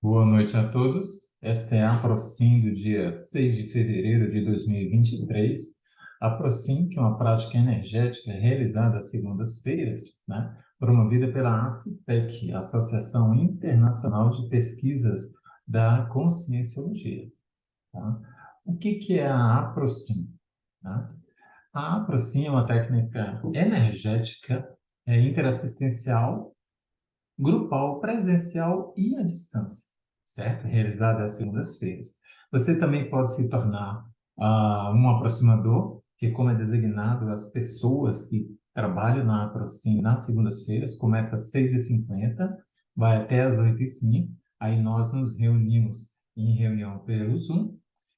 Boa noite a todos. Esta é a Aprocim do dia 6 de fevereiro de 2023. A Aprocim, que é uma prática energética realizada às segundas-feiras, né, promovida pela ACIPEC, Associação Internacional de Pesquisas da Conscienciologia. Tá? O que é a Aprocim? Tá? A Aprocim é uma técnica energética interassistencial grupal, presencial e à distância, certo? Realizada às segundas-feiras. Você também pode se tornar um aproximador, que como é designado as pessoas que trabalham na Aprocim nas segundas-feiras, começa às 6h50, vai até às 8h05, aí nós nos reunimos em reunião pelo Zoom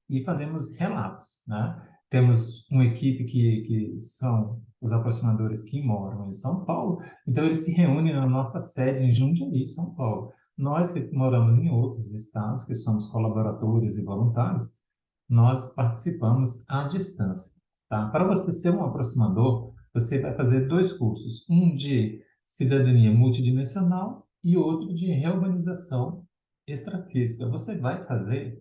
e fazemos relatos, né? Temos uma equipe que são os aproximadores que moram em São Paulo, então, eles se reúnem na nossa sede em Jundiaí, São Paulo. Nós que moramos em outros estados, que somos colaboradores e voluntários, nós participamos à distância. Tá? Para você ser um aproximador, você vai fazer dois cursos, um de cidadania multidimensional e outro de reurbanização extrafísica. Você vai fazer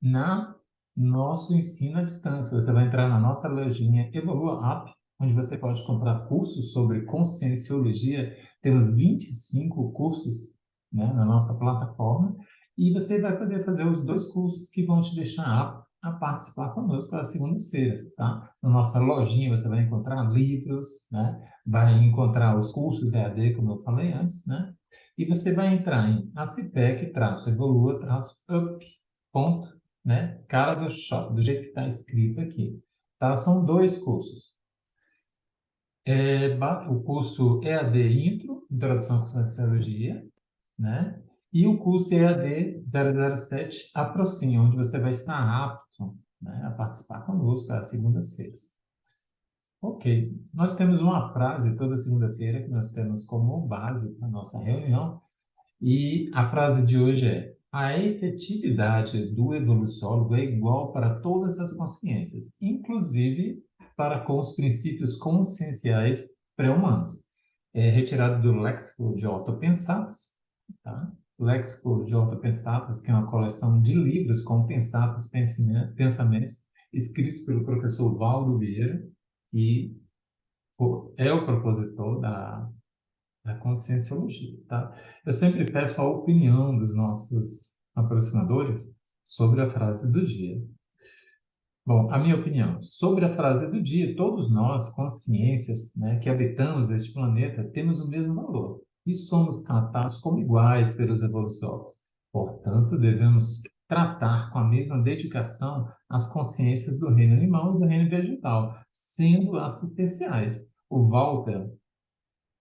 na nosso ensino à distância. Você vai entrar na nossa lojinha Evolua App, onde você pode comprar cursos sobre conscienciologia. Temos 25 cursos, né, na nossa plataforma, e você vai poder fazer os dois cursos que vão te deixar apto a participar conosco às segundas-feiras, tá? Na nossa lojinha você vai encontrar livros, né? Vai encontrar os cursos EAD, como eu falei antes, né? E você vai entrar em acipec-evolua-up, né? Cara do shop, do jeito que está escrito aqui. Tá? São dois cursos. O curso EAD Intro, Introdução à Conscienciologia, né? E o curso EAD 007 Aproxima, onde você vai estar apto, né, a participar conosco às segundas-feiras. Ok, nós temos uma frase toda segunda-feira que nós temos como base para a nossa reunião, e a frase de hoje é: a efetividade do evoluciólogo é igual para todas as consciências, inclusive para com os princípios conscienciais pré-humanos. É retirado do Léxico de Otto Pensatas, tá? Léxico de Otto Pensatas, que é uma coleção de livros com pensatas, pensamentos, escritos pelo professor Valdo Vieira, que é o propositor da conscienciologia, tá? Eu sempre peço a opinião dos nossos aproximadores sobre a frase do dia. Bom, a minha opinião sobre a frase do dia: todos nós, consciências, né, que habitamos este planeta, temos o mesmo valor e somos tratados como iguais pelos evoluciólogos. Portanto, devemos tratar com a mesma dedicação as consciências do reino animal e do reino vegetal, sendo assistenciais. O Walter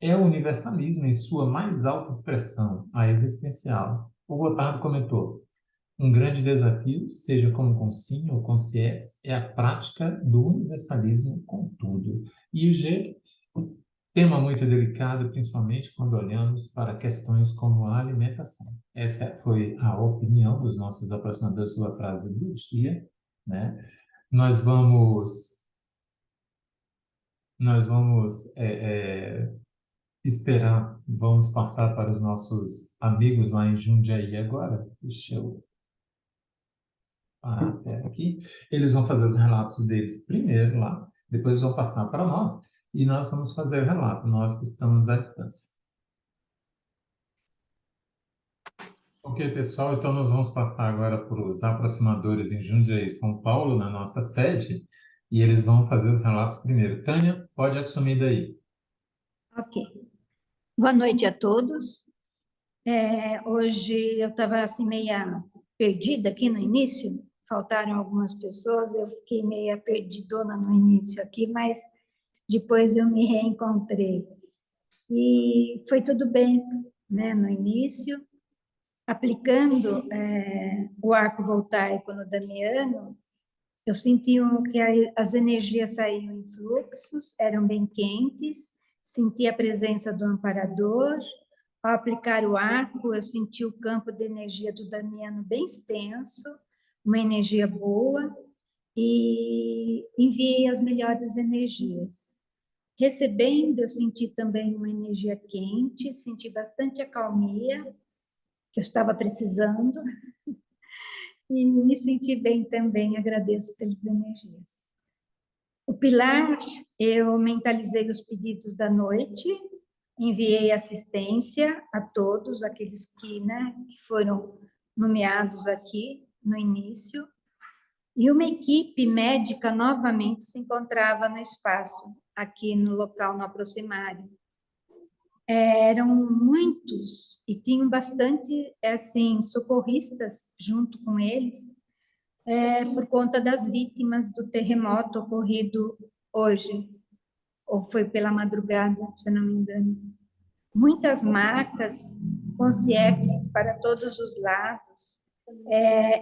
é o universalismo em sua mais alta expressão, a existencial. O Gotardo comentou: um grande desafio, seja como consim ou consciência, é a prática do universalismo com tudo. E o G, tema muito delicado, principalmente quando olhamos para questões como a alimentação. Essa foi a opinião dos nossos aproximadores sobre a frase do dia, né? Nós vamos, esperar, vamos passar para os nossos amigos lá em Jundiaí agora. Deixa eu parar até aqui. Eles vão fazer os relatos deles primeiro lá, depois vão passar para nós e nós vamos fazer o relato, nós que estamos à distância. Ok, pessoal, então nós vamos passar agora para os aproximadores em Jundiaí, São Paulo, na nossa sede, e eles vão fazer os relatos primeiro. Tânia, pode assumir daí. Ok. Boa noite a todos. Hoje eu estava assim meia perdida aqui no início, faltaram algumas pessoas, eu fiquei meia perdidona no início aqui, mas depois eu me reencontrei. E foi tudo bem, né, no início. Aplicando o arco voltaico no Damiano, eu senti que as energias saíam em fluxos, eram bem quentes, senti a presença do amparador. Ao aplicar o arco, eu senti o campo de energia do Damiano bem extenso, uma energia boa, e enviei as melhores energias. Recebendo, eu senti também uma energia quente, senti bastante acalmia, que eu estava precisando, e me senti bem também, agradeço pelas energias. O pilar, eu mentalizei os pedidos da noite, enviei assistência a todos aqueles que, né, que foram nomeados aqui no início, e uma equipe médica novamente se encontrava no espaço, aqui no local, no aproximário. Eram muitos e tinham bastante, assim, socorristas junto com eles, por conta das vítimas do terremoto ocorrido hoje, ou foi pela madrugada, se não me engano. Muitas macas com CIEX para todos os lados.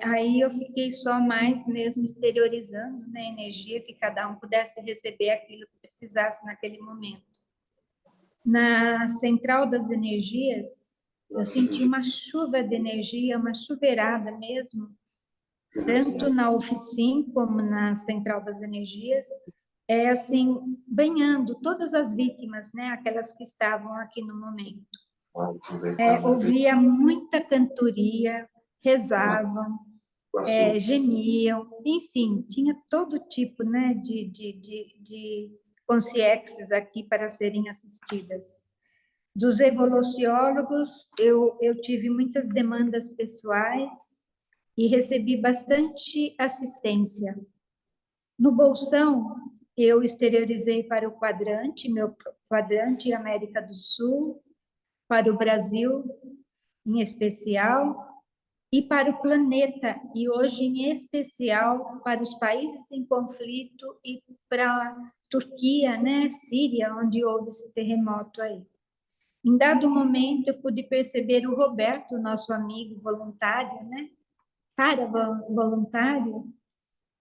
Aí eu fiquei só mais mesmo exteriorizando, né, a energia, que cada um pudesse receber aquilo que precisasse naquele momento. Na central das energias, eu senti uma chuva de energia, uma chuveirada mesmo, tanto na oficina como na central das energias, assim, banhando todas as vítimas, né, aquelas que estavam aqui no momento. Ouvia muita cantoria, rezavam, gemiam, enfim, tinha todo tipo, né, de consciências aqui para serem assistidas. Dos evoluciólogos, eu tive muitas demandas pessoais e recebi bastante assistência. No bolsão, eu exteriorizei para o quadrante, meu quadrante América do Sul, para o Brasil em especial, e para o planeta, e hoje em especial para os países em conflito e para a Turquia, né, Síria, onde houve esse terremoto aí. Em dado momento, eu pude perceber o Roberto, nosso amigo voluntário, né, voluntário,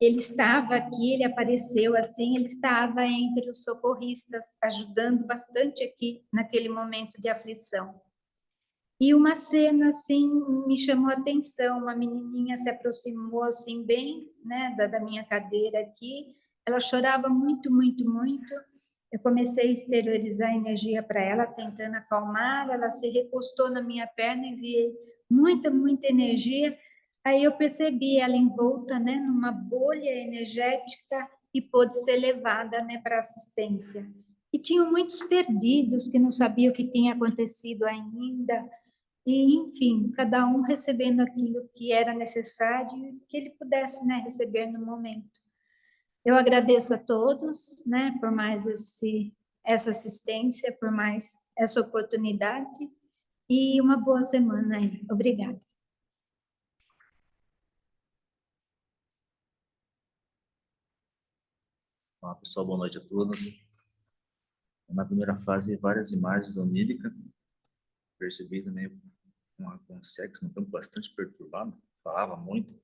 ele estava aqui, ele apareceu assim, ele estava entre os socorristas, ajudando bastante aqui naquele momento de aflição. E uma cena assim me chamou a atenção, uma menininha se aproximou assim bem, né, da minha cadeira aqui. Ela chorava muito, muito, muito. Eu comecei a exteriorizar a energia para ela, tentando acalmar. Ela se recostou na minha perna, enviei muita, muita energia. Aí eu percebi ela envolta, né, numa bolha energética e pôde ser levada, né, para assistência. E tinham muitos perdidos que não sabiam o que tinha acontecido ainda. E, enfim, cada um recebendo aquilo que era necessário e que ele pudesse, né, receber no momento. Eu agradeço a todos, né, por mais essa assistência, por mais essa oportunidade e uma boa semana aí. Obrigada. Olá, pessoal, boa noite a todos. Na primeira fase, várias imagens oníricas. Percebi também com sexo no campo bastante perturbado, falava muito.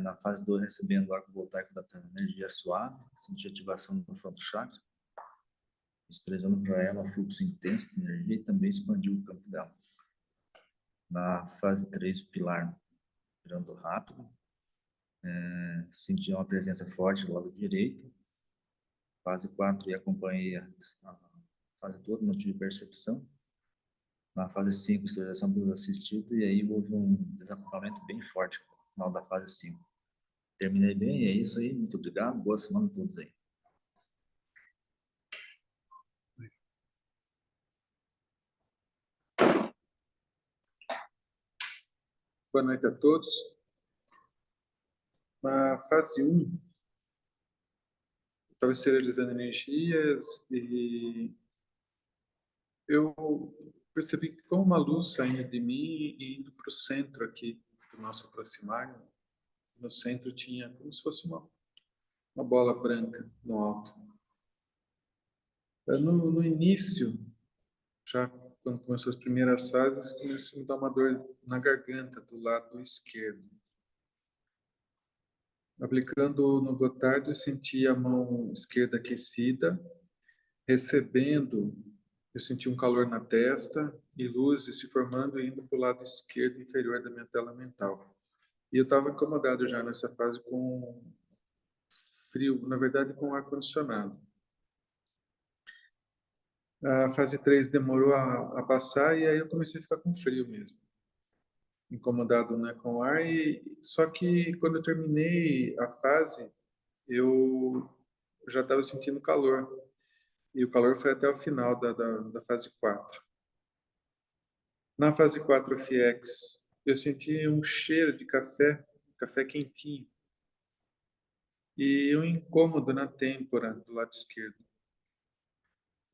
Na fase 2, recebendo o arco voltaico da Terra, energia suave, senti ativação do fronto chakra, estressando para ela fluxo intenso de energia e também expandiu o campo dela. Na fase 3, o pilar girando rápido, senti uma presença forte do lado direito. Fase 4, e acompanhei a fase toda, não tive percepção. Na fase 5, esterilização dos assistidos, e aí houve um desacoplamento bem forte no final da fase 5. Terminei bem, é isso aí, muito obrigado, boa semana a todos aí. Boa noite a todos. Na fase 1, estava esterilizando energias e eu percebi que com uma luz saindo de mim e indo para o centro aqui do nosso aproximário, no centro tinha como se fosse uma bola branca no alto. No início, já quando começou as primeiras fases, começou a me dar uma dor na garganta do lado esquerdo. Aplicando no Gotardo, eu senti a mão esquerda aquecida. Recebendo, eu senti um calor na testa e luzes se formando e indo para o lado esquerdo inferior da minha tela mental. E eu estava incomodado já nessa fase com frio, na verdade com ar-condicionado. A fase 3 demorou a passar e aí eu comecei a ficar com frio mesmo, incomodado, né, com o ar. Só que quando eu terminei a fase, eu já estava sentindo calor. E o calor foi até o final da fase 4. Na fase 4 FX, eu senti um cheiro de café, café quentinho, e um incômodo na têmpora do lado esquerdo.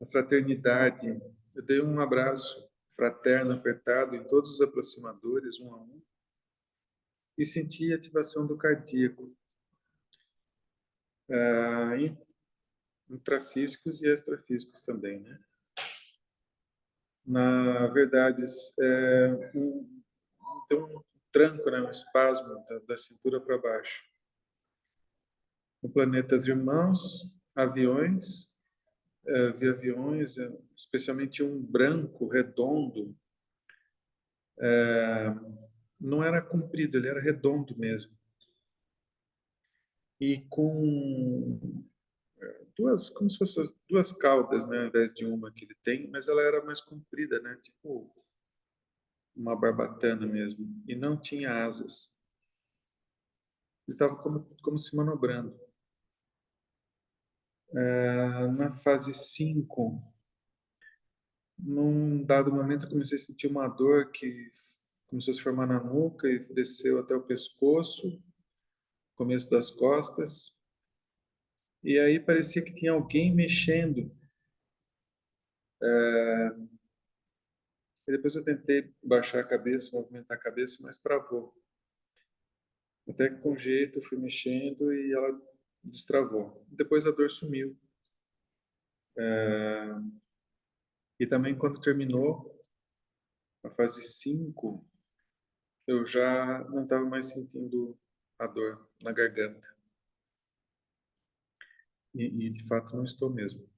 A fraternidade, eu dei um abraço fraterno apertado em todos os aproximadores, um a um, e senti a ativação do cardíaco, intrafísicos e extrafísicos também, né? Na verdade, tem um tranco, né, um espasmo da cintura para baixo. No planetas irmãos, aviões, vi aviões, especialmente um branco, redondo, não era comprido, ele era redondo mesmo. E com duas, como se fossem duas caudas, né, ao invés de uma que ele tem, mas ela era mais comprida, né, tipo uma barbatana mesmo, e não tinha asas. Ele estava como se manobrando. Na fase 5, num dado momento, eu comecei a sentir uma dor que começou a se formar na nuca e desceu até o pescoço, começo das costas. E aí parecia que tinha alguém mexendo. E depois eu tentei baixar a cabeça, movimentar a cabeça, mas travou. Até que com jeito eu fui mexendo e ela destravou. Depois a dor sumiu. E também quando terminou a fase 5, eu já não estava mais sentindo a dor na garganta. E de fato não estou mesmo.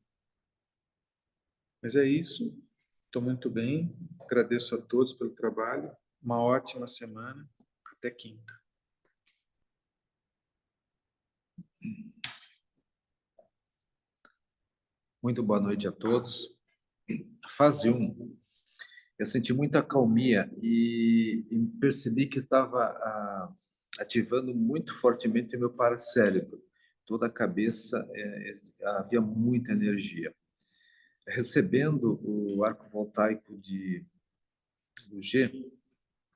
Mas é isso. Estou muito bem. Agradeço a todos pelo trabalho. Uma ótima semana. Até quinta. Muito boa noite a todos. Fase 1, eu senti muita calmia e percebi que estava ativando muito fortemente o meu paracérebro. Toda a cabeça, havia muita energia. Recebendo o arco voltaico do G,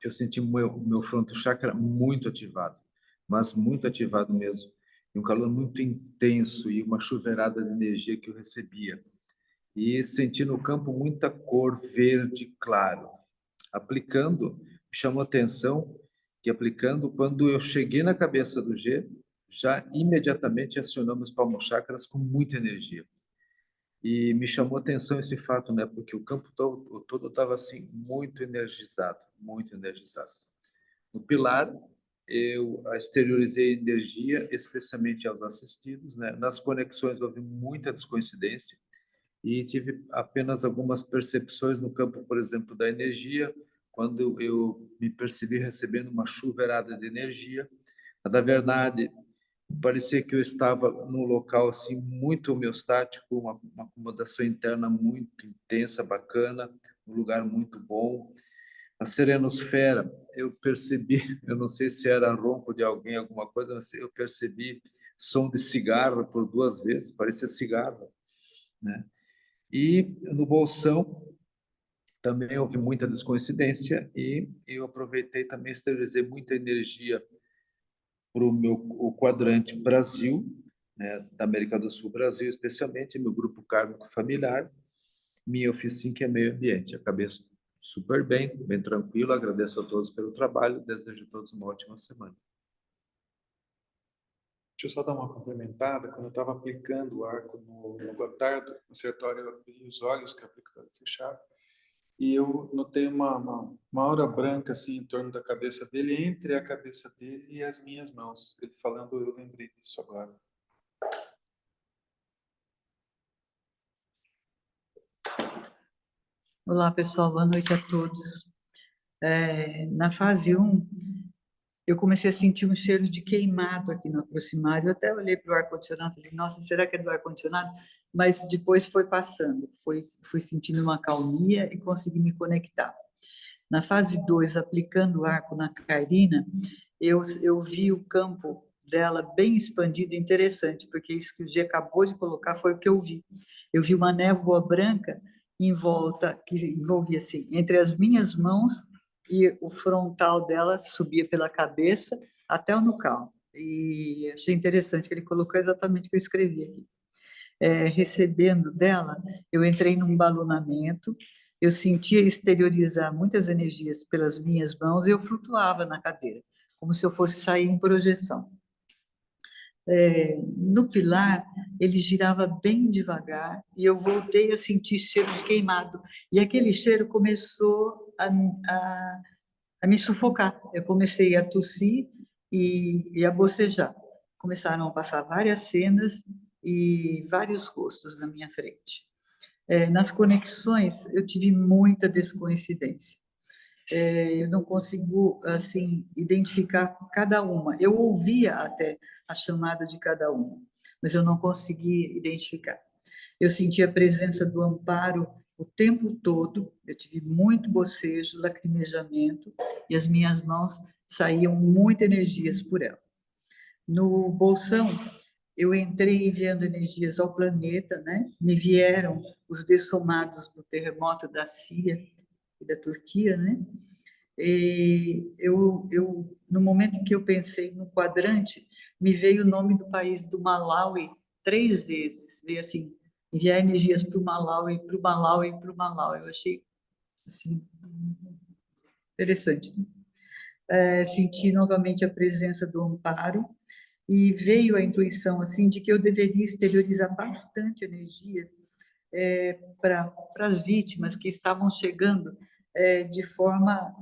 eu senti o meu fronto chakra muito ativado, mas muito ativado mesmo. E um calor muito intenso e uma chuveirada de energia que eu recebia. E senti no campo muita cor verde claro. Aplicando, me chamou a atenção que aplicando, quando eu cheguei na cabeça do G, já imediatamente acionamos palmos chakras com muita energia. E me chamou a atenção esse fato, né? Porque o campo todo estava assim muito energizado, muito energizado. No pilar, eu exteriorizei energia, especialmente aos assistidos, né? Nas conexões houve muita descoincidência e tive apenas algumas percepções no campo, por exemplo, da energia, quando eu me percebi recebendo uma chuveirada de energia. Na verdade, parecia que eu estava num local assim muito homeostático, uma acomodação interna muito intensa, bacana, um lugar muito bom. A serenosfera, eu percebi, eu não sei se era ronco de alguém, alguma coisa, mas eu percebi som de cigarro por 2 vezes, parecia cigarro, né? E no bolsão também houve muita descoincidência e eu aproveitei também, esterilizei muita energia para o quadrante Brasil, né, da América do Sul, Brasil especialmente, meu grupo kármico familiar, minha oficina que é meio ambiente. Acabei super bem, bem tranquilo, agradeço a todos pelo trabalho, desejo a todos uma ótima semana. Deixa eu só dar uma complementada. Quando eu estava aplicando o arco no Gotardo, no Sertório, eu abri os olhos, que a aplico estava fechado, e eu notei uma aura branca assim em torno da cabeça dele, entre a cabeça dele e as minhas mãos. Ele falando, eu lembrei disso agora. Olá, pessoal, boa noite a todos. Na fase 1, eu comecei a sentir um cheiro de queimado aqui no aproximário. Eu até olhei para o ar-condicionado e falei, nossa, será que é do ar-condicionado? Mas depois foi passando, fui sentindo uma calmia e consegui me conectar. Na fase 2, aplicando o arco na Cairina, eu vi o campo dela bem expandido, interessante, porque isso que o G acabou de colocar foi o que eu vi. Eu vi uma névoa branca em volta, que envolvia assim, entre as minhas mãos e o frontal dela subia pela cabeça até o nucal. E achei interessante que ele colocou exatamente o que eu escrevi aqui. Recebendo dela, eu entrei num balonamento, eu sentia exteriorizar muitas energias pelas minhas mãos e eu flutuava na cadeira, como se eu fosse sair em projeção. No pilar, ele girava bem devagar e eu voltei a sentir cheiro de queimado. E aquele cheiro começou a me sufocar. Eu comecei a tossir e a bocejar. Começaram a passar várias cenas e vários rostos na minha frente. Nas conexões, eu tive muita descoincidência. Eu não consigo, assim, identificar cada uma. Eu ouvia até a chamada de cada uma, mas eu não consegui identificar. Eu senti a presença do amparo o tempo todo, eu tive muito bocejo, lacrimejamento, e as minhas mãos saíam muitas energias por ela. No bolsão, eu entrei enviando energias ao planeta, né? Me vieram os dessomados do terremoto da Síria e da Turquia, né? E no momento que eu pensei no quadrante, me veio o nome do país do Malawi 3 vezes. Veio assim, enviar energias para o Malawi, para o Malawi, para o Malawi. Eu achei, assim, interessante. Senti novamente a presença do amparo e veio a intuição, assim, de que eu deveria exteriorizar bastante energia para as vítimas que estavam chegando de forma,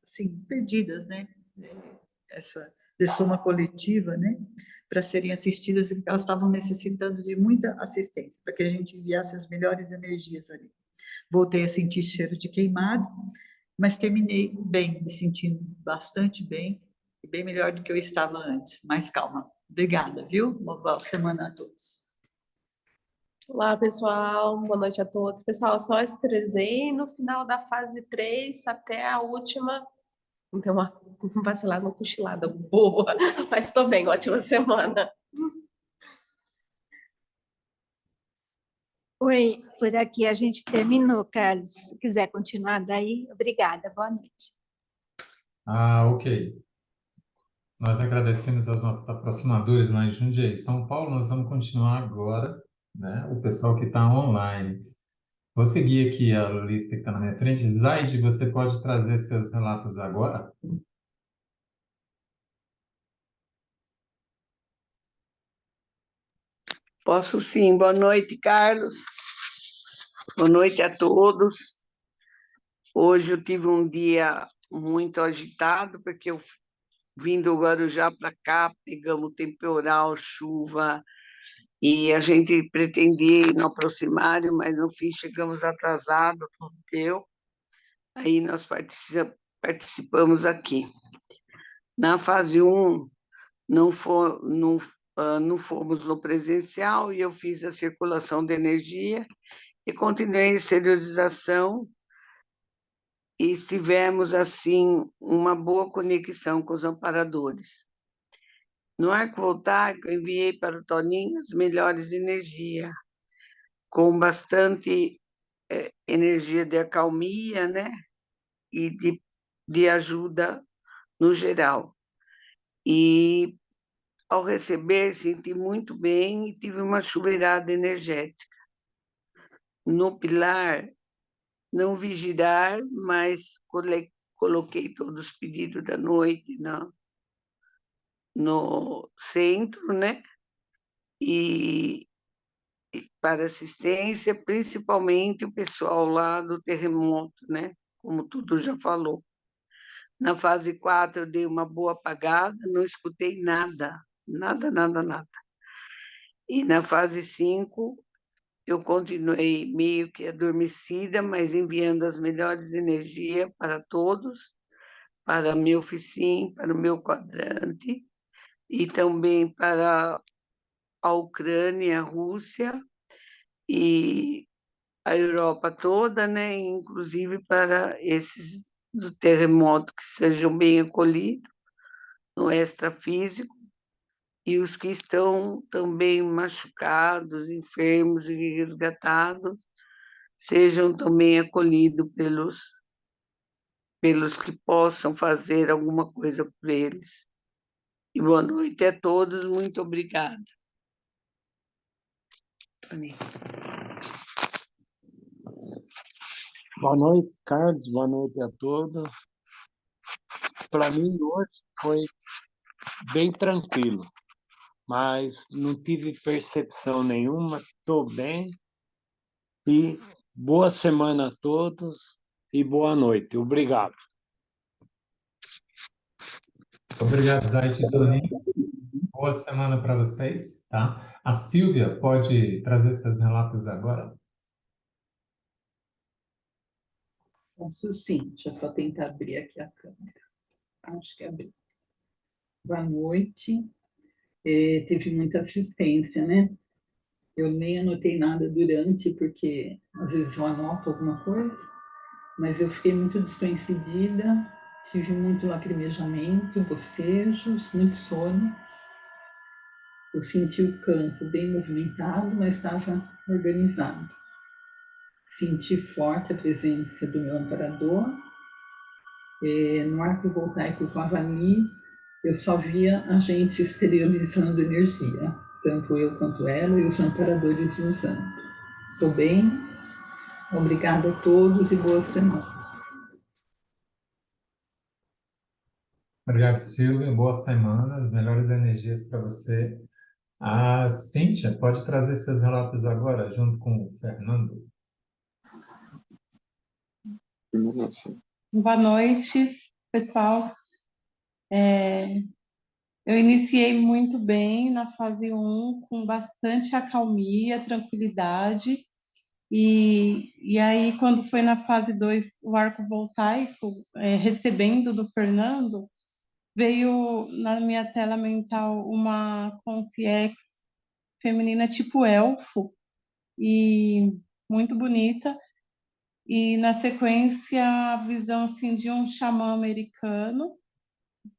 assim, perdidas, né? Essa dessoma coletiva, né? Para serem assistidas, e elas estavam necessitando de muita assistência, para que a gente enviasse as melhores energias ali. Voltei a sentir cheiro de queimado, mas terminei bem, me sentindo bastante bem, e bem melhor do que eu estava antes, mais calma. Obrigada, viu? Uma boa semana a todos. Olá, pessoal. Boa noite a todos. Pessoal, só estressei no final da fase 3 até a última. Então, uma vacilada, uma cochilada boa. Mas estou bem, ótima semana. Oi, por aqui a gente terminou, Carlos. Se quiser continuar daí, obrigada. Boa noite. Ok. Nós agradecemos aos nossos aproximadores lá em Jundiaí, São Paulo. Nós vamos continuar agora, né? O pessoal que está online. Vou seguir aqui a lista que está na minha frente. Zaide, você pode trazer seus relatos agora? Posso sim. Boa noite, Carlos. Boa noite a todos. Hoje eu tive um dia muito agitado, porque eu vim do Guarujá para cá, pegamos temporal, chuva, e a gente pretendia ir no aproximário, mas no fim chegamos atrasados, tudo deu. Aí nós participamos aqui. Na fase 1, não fomos no presencial, e eu fiz a circulação de energia e continuei a exteriorização, e tivemos, assim, uma boa conexão com os amparadores. No arco voltaico, eu enviei para o Toninho as melhores energias, com bastante energia de acalmia, né? E de ajuda no geral. E, ao receber, senti muito bem e tive uma chuveirada energética. No pilar, não vi girar, mas coloquei todos os pedidos da noite no centro, né? E para assistência, principalmente o pessoal lá do terremoto, né? Como tudo já falou. Na fase 4, eu dei uma boa apagada, não escutei nada, nada, nada, nada. E na fase 5, eu continuei meio que adormecida, mas enviando as melhores energias para todos, para a minha oficina, para o meu quadrante, e também para a Ucrânia, a Rússia e a Europa toda, né? Inclusive para esses do terremoto que sejam bem acolhidos no extrafísico, e os que estão também machucados, enfermos e resgatados, sejam também acolhidos pelos que possam fazer alguma coisa por eles. E boa noite a todos, muito obrigada. Tony. Boa noite, Carlos. Boa noite a todos. Para mim, hoje foi bem tranquilo, mas não tive percepção nenhuma. Estou bem e boa semana a todos e boa noite. Obrigado. Obrigado, Zait e Tony. Boa semana para vocês, tá? A Silvia pode trazer seus relatos agora? Posso sim, deixa eu só tentar abrir aqui a câmera. Acho que abri. Boa noite. Teve muita assistência, né? Eu nem anotei nada durante, porque às vezes eu anoto alguma coisa, mas eu fiquei muito descoincidida, tive muito lacrimejamento, bocejos, muito sono. Eu senti o campo bem movimentado, mas estava organizado. Senti forte a presença do meu amparador. No arco voltaico com a Vani, eu só via a gente exteriorizando energia, tanto eu quanto ela e os amparadores usando. Estou bem, obrigada a todos e boa semana. Obrigado, Silvia. Boa semana, as melhores energias para você. A Cíntia pode trazer seus relatos agora, junto com o Fernando? Boa noite, pessoal. Eu iniciei muito bem na fase 1, com bastante acalmia, tranquilidade, e aí, quando foi na fase 2, o arco voltaico, recebendo do Fernando, veio na minha tela mental uma consciência feminina tipo elfo, e muito bonita, e na sequência a visão assim, de um xamã americano,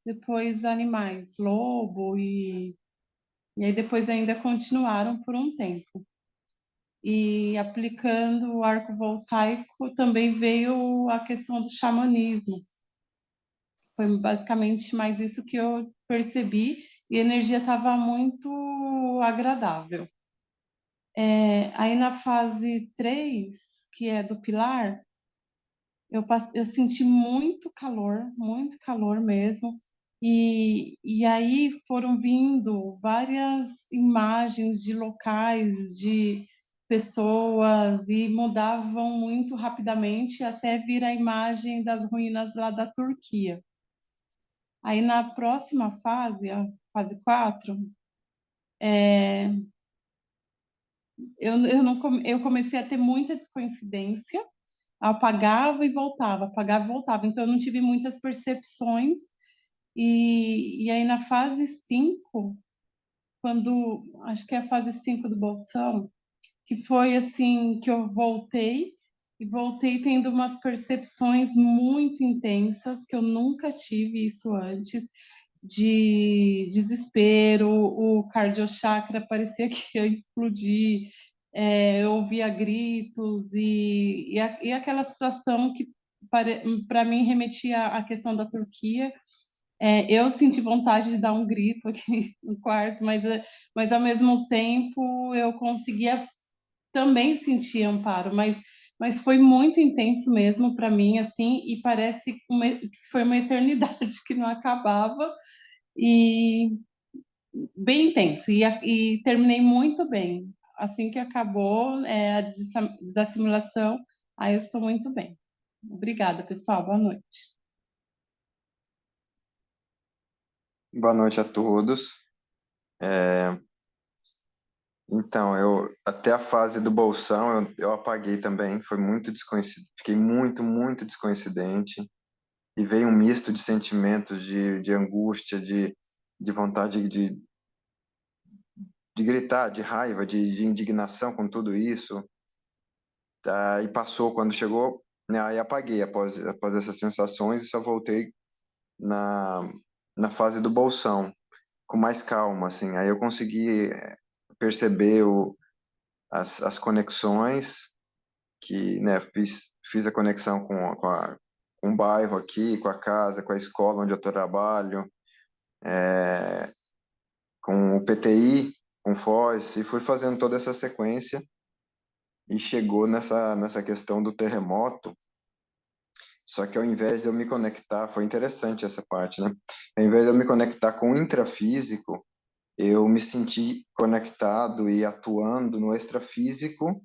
depois animais, lobo, e aí depois ainda continuaram por um tempo. E aplicando o arco voltaico também veio a questão do xamanismo. Foi basicamente mais isso que eu percebi, e a energia estava muito agradável. Aí na fase 3, que é do pilar, eu senti muito calor mesmo, e aí foram vindo várias imagens de locais, de pessoas, e mudavam muito rapidamente até vir a imagem das ruínas lá da Turquia. Aí na próxima fase, a fase 4, eu comecei a ter muita descoincidência, apagava e voltava, apagava e voltava. Então, eu não tive muitas percepções. E aí, na fase 5, quando, acho que é a fase 5 do Bolsão, que foi assim, que eu voltei, e voltei tendo umas percepções muito intensas, que eu nunca tive isso antes, de desespero, o cardiochakra parecia que ia explodir, eu ouvia gritos, e aquela situação que para mim remetia à questão da Turquia. Eu senti vontade de dar um grito aqui no quarto, mas ao mesmo tempo eu conseguia também sentir amparo, mas foi muito intenso mesmo para mim, assim, e parece que foi uma eternidade que não acabava, e bem intenso, e terminei muito bem. Assim que acabou a desassimilação, aí eu estou muito bem. Obrigada, pessoal. Boa noite. Boa noite a todos. Então, até a fase do bolsão eu apaguei também, foi muito desconhecido, fiquei muito descoincidente. e veio um misto de sentimentos de angústia, de vontade de gritar, de raiva, de indignação com tudo isso. Tá? E passou quando chegou, né, aí apaguei após essas sensações e só voltei na, na fase do bolsão, com mais calma, assim. Aí eu consegui perceber as conexões que, né, fiz a conexão com o bairro aqui, com a casa, com a escola onde eu trabalho, com o PTI, com Foz, e fui fazendo toda essa sequência e chegou nessa questão do terremoto. Só que ao invés de eu me conectar, foi interessante essa parte, né? Ao invés de eu me conectar com o intrafísico, eu me senti conectado e atuando no extrafísico,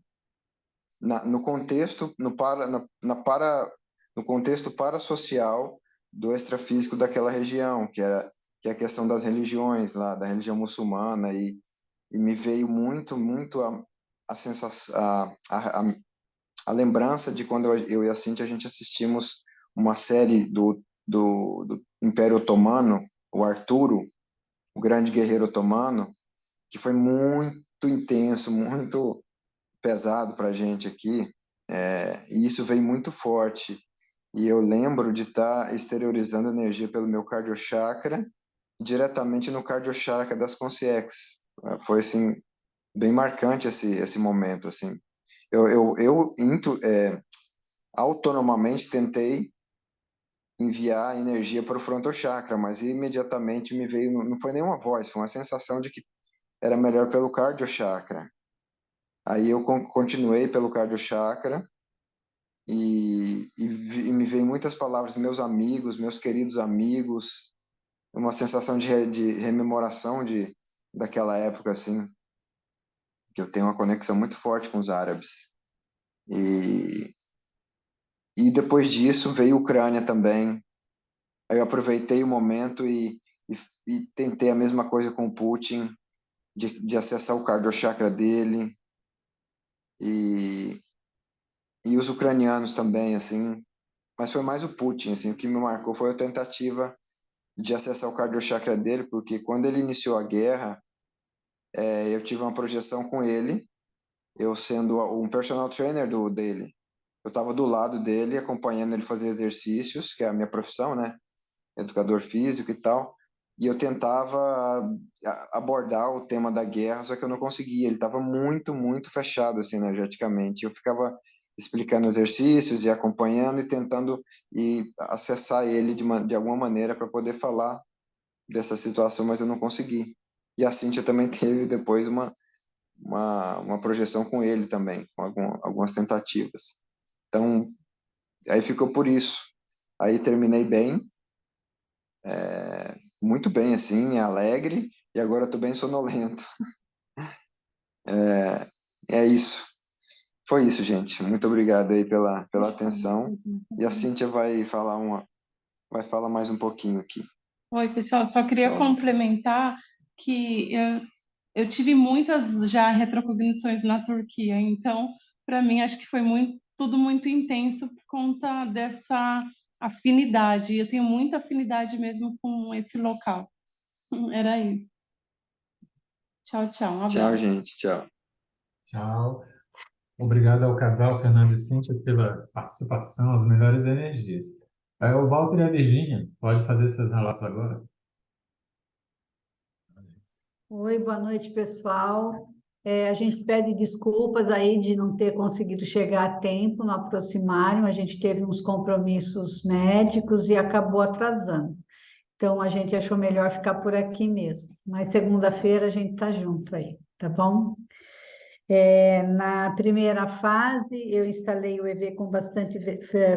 no contexto, no contexto parasocial do extrafísico daquela região, que é a questão das religiões lá, da religião muçulmana, e me veio muito a sensação, a lembrança de quando eu e a Cintia a gente assistimos uma série do Império Otomano, o Arturo, o grande guerreiro otomano, que foi muito intenso, muito pesado para a gente aqui, e isso veio muito forte. E eu lembro de estar exteriorizando energia pelo meu cardiochakra, diretamente no cardiochakra das consciex. Foi, assim, bem marcante esse momento, assim. Autonomamente tentei enviar energia para o frontochakra, mas imediatamente me veio, não foi nenhuma voz, foi uma sensação de que era melhor pelo cardiochakra. Aí eu continuei pelo cardiochakra e me veio muitas palavras, meus amigos, meus queridos amigos, uma sensação de rememoração daquela época, assim, que eu tenho uma conexão muito forte com os árabes. E depois disso veio a Ucrânia também. Aí eu aproveitei o momento e tentei a mesma coisa com o Putin, de acessar o cardiochakra dele. E os ucranianos também, assim. Mas foi mais o Putin, assim. O que me marcou foi a tentativa de acessar o cardiochakra dele, porque quando ele iniciou a guerra, eu tive uma projeção com ele, eu sendo um personal trainer dele. Eu estava do lado dele, acompanhando ele fazer exercícios, que é a minha profissão, né? Educador físico e tal. E eu tentava abordar o tema da guerra, só que eu não conseguia. Ele estava muito fechado, assim, energeticamente. Eu ficava explicando exercícios e acompanhando e tentando acessar ele de alguma maneira para poder falar dessa situação, mas eu não consegui. E a Cíntia também teve depois uma projeção com ele também, com algumas tentativas. Então, aí ficou por isso. Aí terminei bem, muito bem, assim, alegre, e agora estou bem sonolento. É isso. Foi isso, gente. Muito obrigado aí pela atenção. E a Cíntia vai falar mais um pouquinho aqui. Oi, pessoal, só queria Então, complementar que eu tive muitas já retrocognições na Turquia, então, para mim, acho que foi tudo muito intenso por conta dessa afinidade. Eu tenho muita afinidade mesmo com esse local. Era isso. Tchau, tchau. Um tchau, abraço. gente. Tchau. Tchau. Obrigado ao casal Fernando e Cíntia pela participação, as melhores energias. Aí o Walter e a Virgínia, pode fazer seus relatos agora? Oi, boa noite, pessoal. A gente pede desculpas aí de não ter conseguido chegar a tempo no Aproximário. A gente teve uns compromissos médicos e acabou atrasando. Então, a gente achou melhor ficar por aqui mesmo. Mas segunda-feira a gente está junto aí, tá bom? Na primeira fase, eu instalei o EV com bastante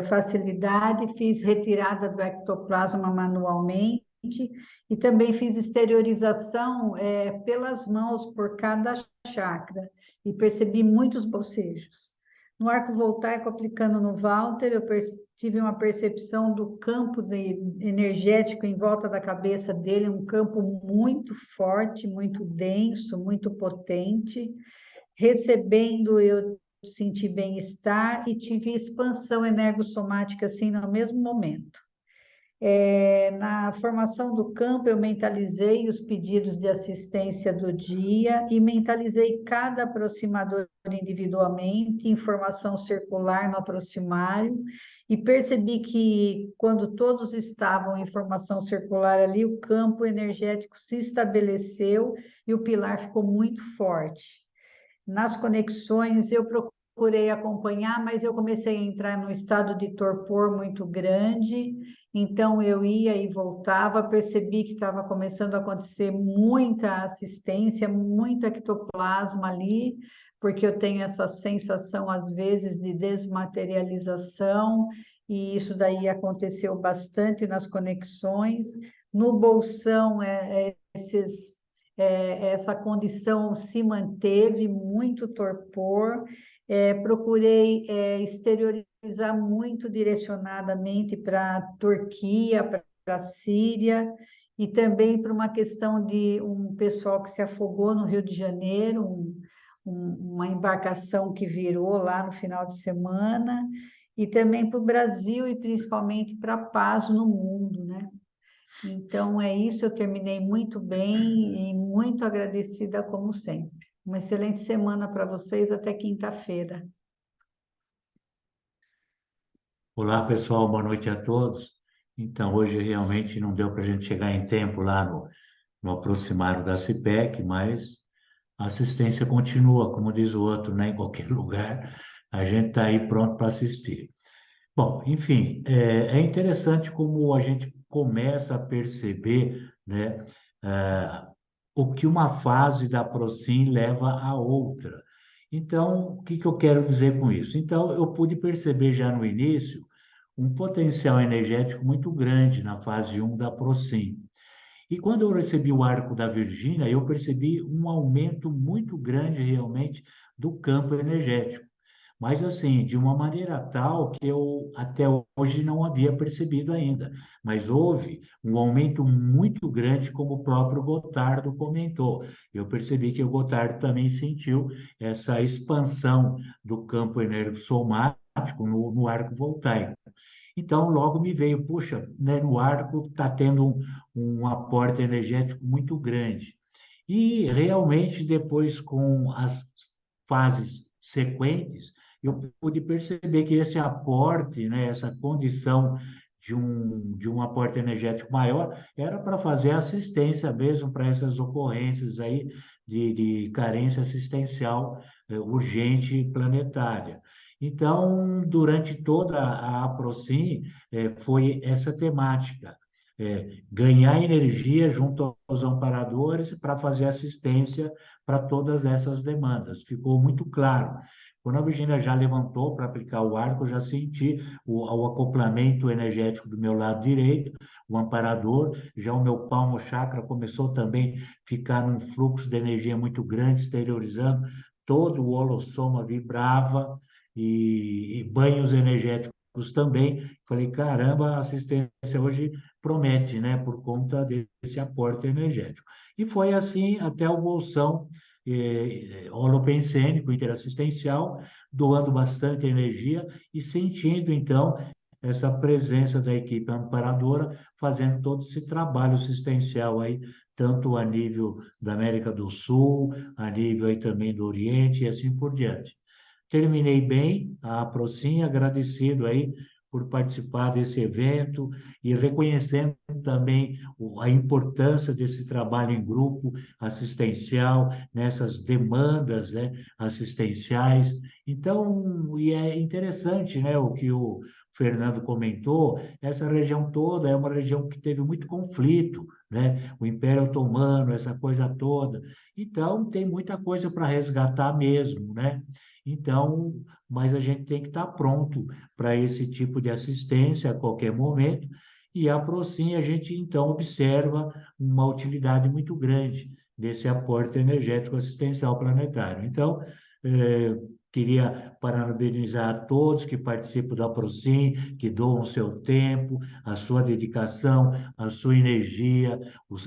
facilidade, fiz retirada do ectoplasma manualmente e também fiz exteriorização pelas mãos por cada chakra e percebi muitos bocejos. No arco voltaico, aplicando no Walter, eu tive uma percepção do campo energético em volta da cabeça dele, um campo muito forte, muito denso, muito potente. Recebendo, eu senti bem-estar e tive expansão energossomática assim no mesmo momento. Na formação do campo, eu mentalizei os pedidos de assistência do dia e mentalizei cada aproximador individualmente, informação circular no aproximário, e percebi que quando todos estavam em formação circular ali, o campo energético se estabeleceu e o pilar ficou muito forte. Nas conexões, eu procurei acompanhar, mas eu comecei a entrar num estado de torpor muito grande, então eu ia e voltava, percebi que estava começando a acontecer muita assistência, muito ectoplasma ali, porque eu tenho essa sensação, às vezes, de desmaterialização, e isso daí aconteceu bastante nas conexões. No bolsão, essa condição se manteve, muito torpor. Procurei exteriorizar muito direcionadamente para a Turquia, para a Síria, e também para uma questão de um pessoal que se afogou no Rio de Janeiro, uma embarcação que virou lá no final de semana, e também para o Brasil e principalmente para a paz no mundo, né? Então, é isso, eu terminei muito bem e muito agradecida, como sempre. Uma excelente semana para vocês, até quinta-feira. Olá, pessoal, boa noite a todos. Então, hoje realmente não deu para a gente chegar em tempo lá no aproximário da CIPEC, mas a assistência continua, como diz o outro, né? Em qualquer lugar, a gente está aí pronto para assistir. Bom, enfim, é interessante como a gente começa a perceber, né, o que uma fase da Procin leva a outra. Então, o que que eu quero dizer com isso? Então, eu pude perceber já no início um potencial energético muito grande na fase 1 da Procin. E quando eu recebi o arco da Virgínia, eu percebi um aumento muito grande realmente do campo energético. Mas assim, de uma maneira tal que eu até hoje não havia percebido ainda. Mas houve um aumento muito grande, como o próprio Gotardo comentou. Eu percebi que o Gotardo também sentiu essa expansão do campo energossomático no arco voltaico. Então, logo me veio, puxa, né, no arco está tendo um aporte energético muito grande. E realmente, depois, com as fases sequentes, eu pude perceber que esse aporte, né, essa condição de um aporte energético maior, era para fazer assistência mesmo para essas ocorrências aí de carência assistencial urgente planetária. Então, durante toda a APROCIM, foi essa temática, ganhar energia junto aos amparadores para fazer assistência para todas essas demandas. Ficou muito claro. Quando a Virgínia já levantou para aplicar o arco, eu já senti o acoplamento energético do meu lado direito, o amparador, já o meu palmo chakra começou também a ficar num fluxo de energia muito grande, exteriorizando, todo o holossoma vibrava, e banhos energéticos também. Falei, caramba, a assistência hoje promete, né, por conta desse aporte energético. E foi assim até o bolsão holopensênico, interassistencial, doando bastante energia e sentindo, então, essa presença da equipe amparadora, fazendo todo esse trabalho assistencial aí, tanto a nível da América do Sul, a nível aí também do Oriente e assim por diante. Terminei bem a Procin, agradecido aí por participar desse evento e reconhecendo também a importância desse trabalho em grupo assistencial, nessas demandas, né, assistenciais. Então, e é interessante, né, o que o Fernando comentou, essa região toda é uma região que teve muito conflito, né? O Império Otomano, essa coisa toda. Então, tem muita coisa para resgatar mesmo, né? Então, mas a gente tem que estar pronto para esse tipo de assistência a qualquer momento, e a Procin a gente então observa uma utilidade muito grande desse aporte energético assistencial planetário. Então, queria parabenizar a todos que participam da Procin, que doam o seu tempo, a sua dedicação, a sua energia,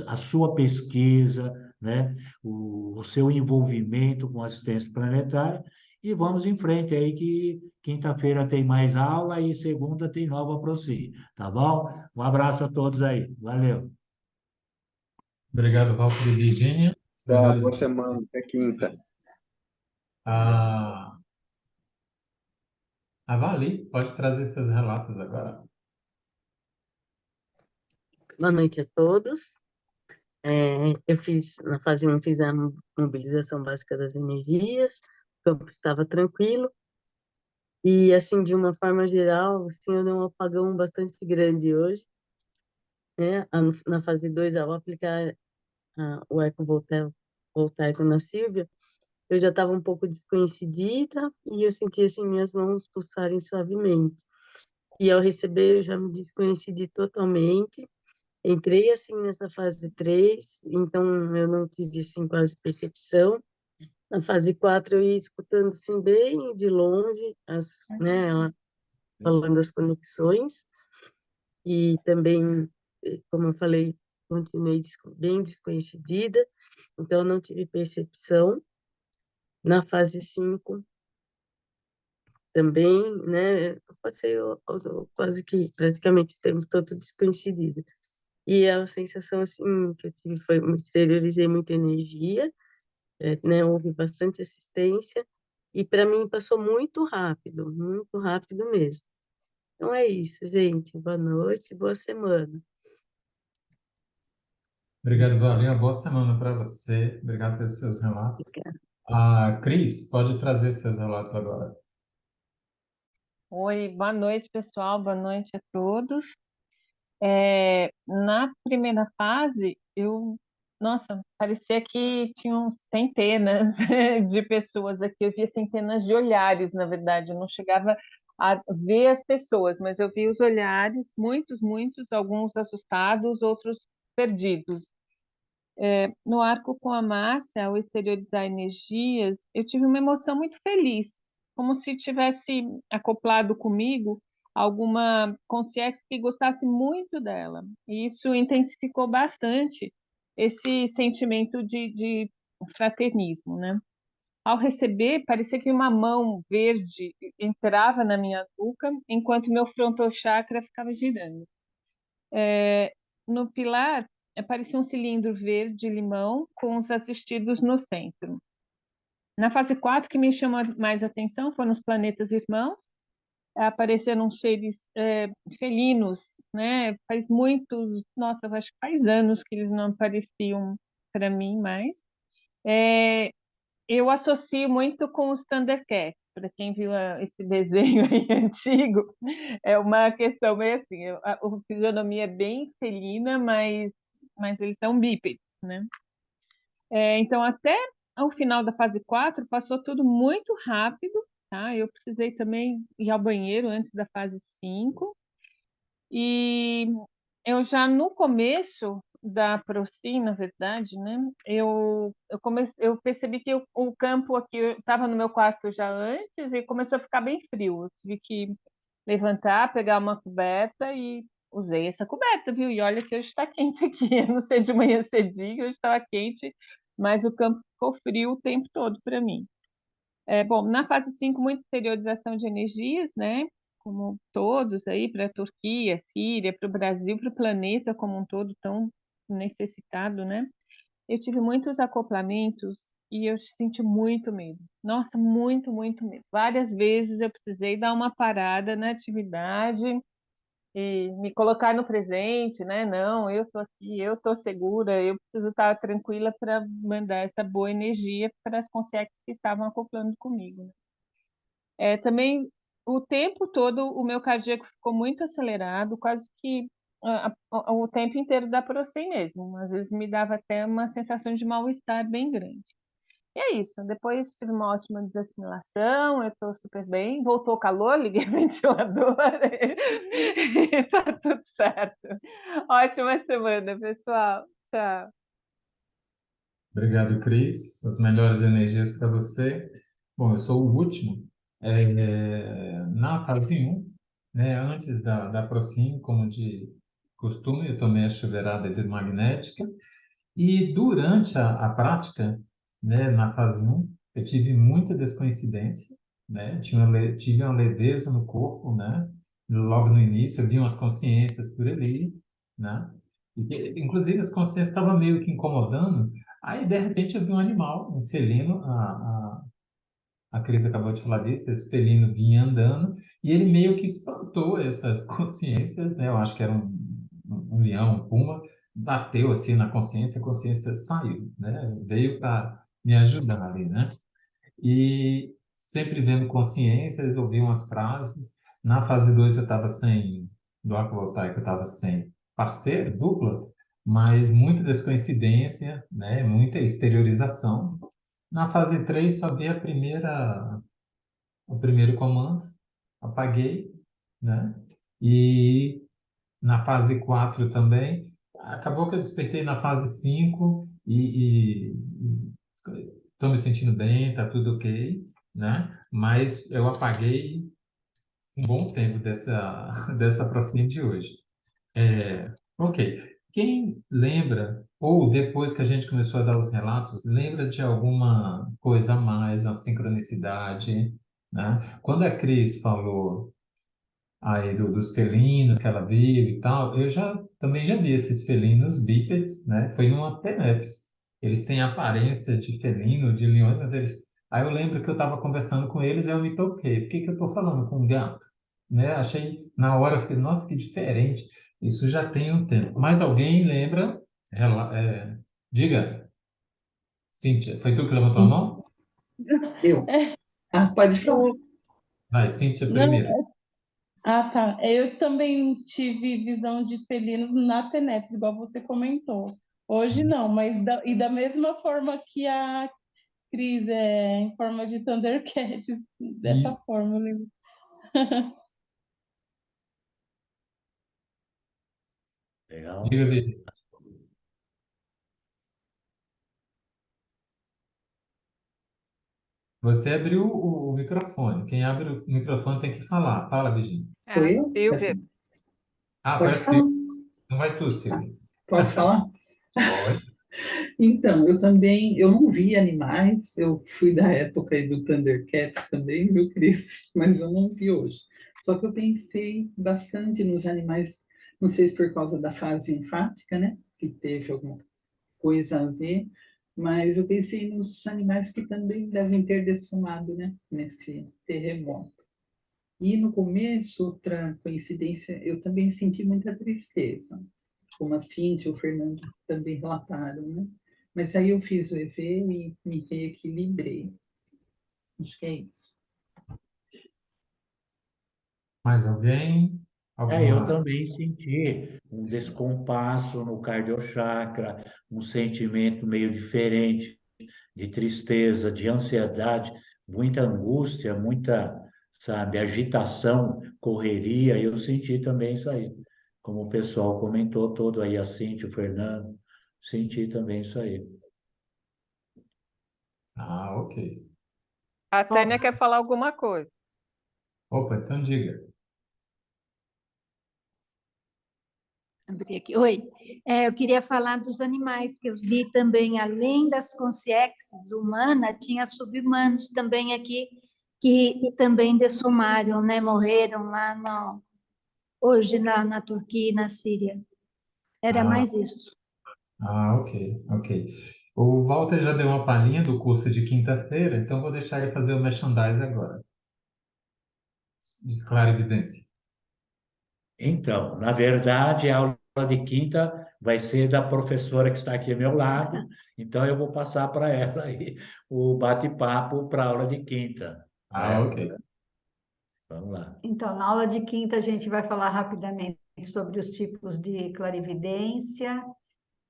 a sua pesquisa, né? O seu envolvimento com a assistência planetária, e vamos em frente aí que quinta-feira tem mais aula e segunda tem nova Proci, tá bom? Um abraço a todos aí. Valeu. Obrigado, Walter e Virgínia. Tchau, Melhores. boa semana, até quinta. A Vali pode trazer seus relatos agora. Boa noite a todos. Eu fiz, na fase 1, fiz a mobilização básica das energias, o campo estava tranquilo, e, assim, de uma forma geral, assim, eu dei um apagão bastante grande hoje, né? Na fase 2, ao aplicar o arco voltaico na Sílvia, eu já estava um pouco desconhecida e eu senti, assim, minhas mãos pulsarem suavemente. E ao receber, eu já me desconheci totalmente. Entrei, assim, nessa fase 3, então eu não tive, assim, quase percepção. Na fase 4, eu ia escutando, assim, bem de longe, né, ela falando as conexões. E também, como eu falei, continuei bem desconhecida, então eu não tive percepção. Na fase 5, também, né, eu passei quase que praticamente o tempo todo desconhecida. E a sensação, assim, que eu tive foi, me exteriorizei muita energia, né, houve bastante assistência, e para mim passou muito rápido mesmo. Então é isso, gente. Boa noite, boa semana. Obrigado, Vali. Uma boa semana para você. Obrigado pelos seus relatos. A Cris pode trazer seus relatos agora. Oi, boa noite, pessoal. Boa noite a todos. Na primeira fase, nossa, parecia que tinham centenas de pessoas aqui. Eu via centenas de olhares, na verdade. Eu não chegava a ver as pessoas, mas eu vi os olhares, muitos, muitos, alguns assustados, outros perdidos. No arco com a Márcia, ao exteriorizar energias, eu tive uma emoção muito feliz, como se tivesse acoplado comigo alguma consciência que gostasse muito dela. E isso intensificou bastante esse sentimento de fraternismo, né? Ao receber, parecia que uma mão verde entrava na minha nuca, enquanto meu frontal chakra ficava girando. No pilar, parecia um cilindro verde-limão com os assistidos no centro. Na fase 4, que me chamou mais atenção foram os planetas irmãos. Apareceram seres felinos, né? Nossa, acho que faz anos que eles não apareciam para mim mais. Eu associo muito com os Thundercats. Para quem viu esse desenho aí antigo, é uma questão meio assim, a fisionomia é bem felina, mas eles são bípedes, né? Então, até o final da fase 4, passou tudo muito rápido, tá? Eu precisei também ir ao banheiro antes da fase 5. E eu já no começo da Proci, na verdade, né? Eu percebi que o campo aqui estava no meu quarto já antes e começou a ficar bem frio. Eu tive que levantar, pegar uma coberta e usei essa coberta, viu? E olha que hoje está quente aqui. Eu não sei de manhã cedinho, hoje estava quente, mas o campo ficou frio o tempo todo para mim. Bom, na fase 5, muita exteriorização de energias, né? Como todos aí, para a Turquia, Síria, para o Brasil, para o planeta como um todo tão necessitado, né? Eu tive muitos acoplamentos e eu senti muito medo. Nossa, muito, muito medo. Várias vezes eu precisei dar uma parada na atividade e me colocar no presente, né? Não, eu tô aqui, eu tô segura, eu preciso estar tranquila para mandar essa boa energia para as consciências que estavam acoplando comigo, né? Também o tempo todo o meu cardíaco ficou muito acelerado, quase que o tempo inteiro dá para você mesmo. Às vezes me dava até uma sensação de mal-estar bem grande. E é isso. Depois tive uma ótima desassimilação, eu estou super bem. Voltou o calor, liguei o ventilador. Tá tudo certo. Ótima semana, pessoal. Tchau. Obrigado, Cris. As melhores energias para você. Bom, eu sou o último. Na fase 1, né, antes da Procin, como de costume, eu tomei a chuveirada hidromagnética. E durante a prática, né, na fase 1, eu tive muita descoincidência, né? Tive uma leveza no corpo, né? Logo no início, eu vi umas consciências por ali, né? Inclusive, as consciências estavam meio que incomodando. Aí, de repente, eu vi um animal, um felino, a Cris acabou de falar disso, esse felino vinha andando e ele meio que espantou essas consciências, né? Eu acho que era um leão, um puma, bateu assim na consciência, a consciência saiu, né? Veio para me ajudar ali, né? E sempre vendo consciências, ouvi umas frases. Na fase 2 eu estava sem, do arco voltaico eu estava sem parceiro, dupla, mas muita descoincidência, né? Muita exteriorização. Na fase 3 só vi o primeiro comando, apaguei, né? E na fase 4 também. Acabou que eu despertei na fase 5 e estou me sentindo bem, tá tudo ok, né? Mas eu apaguei um bom tempo dessa proximidade de hoje. Ok. Quem lembra, ou depois que a gente começou a dar os relatos, lembra de alguma coisa a mais, uma sincronicidade, né? Quando a Cris falou aí dos felinos que ela viu e tal, eu também já vi esses felinos bípedes, né? Foi numa TENEPS. Eles têm aparência de felino, de leões, mas eles... Aí eu lembro que eu estava conversando com eles e eu me toquei. Por que que eu estou falando com um gato? Né? Achei, na hora, eu fiquei, nossa, que diferente. Isso já tem um tempo. Mas alguém lembra? Diga, Cíntia, foi tu que levantou a mão? Eu. Pode falar. Vai, Cíntia Não, primeiro. tá. Eu também tive visão de felinos na TENEPS, igual você comentou. Hoje não, mas da mesma forma que a Cris em forma de Thundercats, dessa Isso. forma, eu lembro. Legal. Diga, Virgínia. Você abriu o microfone. Quem abre o microfone tem que falar. Fala, Virgínia. Sou eu? Silvia. Ah, foi a Pode falar. Silvia. Não vai tu, Silvia. Posso falar? Pode. Então, eu não vi animais, eu fui da época aí do Thundercats também, viu, Cris? Mas eu não vi hoje. Só que eu pensei bastante nos animais, não sei se por causa da fase enfática, né? Que teve alguma coisa a ver, mas eu pensei nos animais que também devem ter dessomado, né? Nesse terremoto. E no começo, outra coincidência, eu também senti muita tristeza, como a Cíntia e o Fernando também relataram, né? Mas aí eu fiz o EV e me reequilibrei. Acho que é isso. Mais alguém? Eu também senti um descompasso no cardiochakra, um sentimento meio diferente de tristeza, de ansiedade, muita angústia, muita, sabe, agitação, correria. Eu senti também isso aí. Como o pessoal comentou todo aí, a Cíntia, o Fernando, senti também isso aí. Ah, ok. A Tânia quer falar alguma coisa. Opa, então diga. Abri aqui. Oi, eu queria falar dos animais que eu vi também, além das consciências humanas, tinha sub-humanos também aqui, que também dessomaram, né? Morreram lá hoje na Turquia e na Síria. Era Ah, mais isso. ok, ok. O Walter já deu uma palhinha do curso de quinta-feira, então vou deixar ele fazer o merchandise agora, de clarividência. Então, na verdade, a aula de quinta vai ser da professora que está aqui ao meu lado, então eu vou passar para ela aí o bate-papo para a aula de quinta. Ah, ok. Vamos lá. Então, na aula de quinta, a gente vai falar rapidamente sobre os tipos de clarividência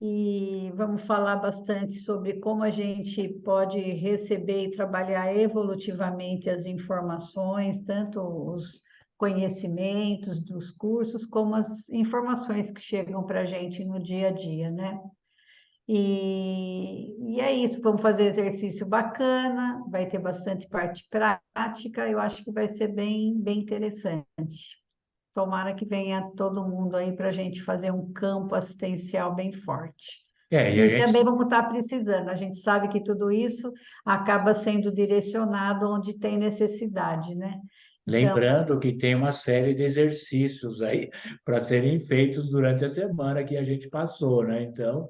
e vamos falar bastante sobre como a gente pode receber e trabalhar evolutivamente as informações, tanto os conhecimentos dos cursos, como as informações que chegam para a gente no dia a dia, né? E é isso, vamos fazer exercício bacana, vai ter bastante parte prática, eu acho que vai ser bem interessante. Tomara que venha todo mundo aí para a gente fazer um campo assistencial bem forte. E a E gente também vamos estar precisando. A gente sabe que tudo isso acaba sendo direcionado onde tem necessidade, né? Então, lembrando que tem uma série de exercícios aí para serem feitos durante a semana que a gente passou, né? Então,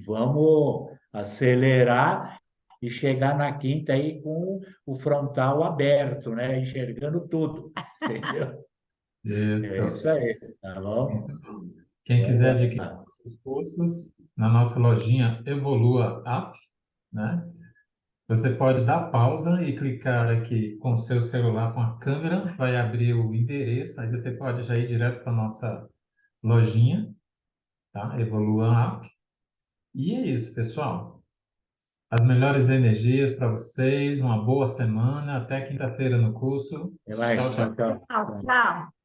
vamos acelerar e chegar na quinta aí com o frontal aberto, né? Enxergando tudo, entendeu? Isso. É isso aí, tá bom? Quem quiser Vamos adquirir lá. nossos cursos, na nossa lojinha Evolua App, né? Você pode dar pausa e clicar aqui com o seu celular com a câmera, vai abrir o endereço, aí você pode já ir direto para a nossa lojinha, tá? Evolua App. E é isso, pessoal. As melhores energias para vocês, uma boa semana, até quinta-feira no curso. Até mais, Tchau, tchau, tchau. tchau. tchau.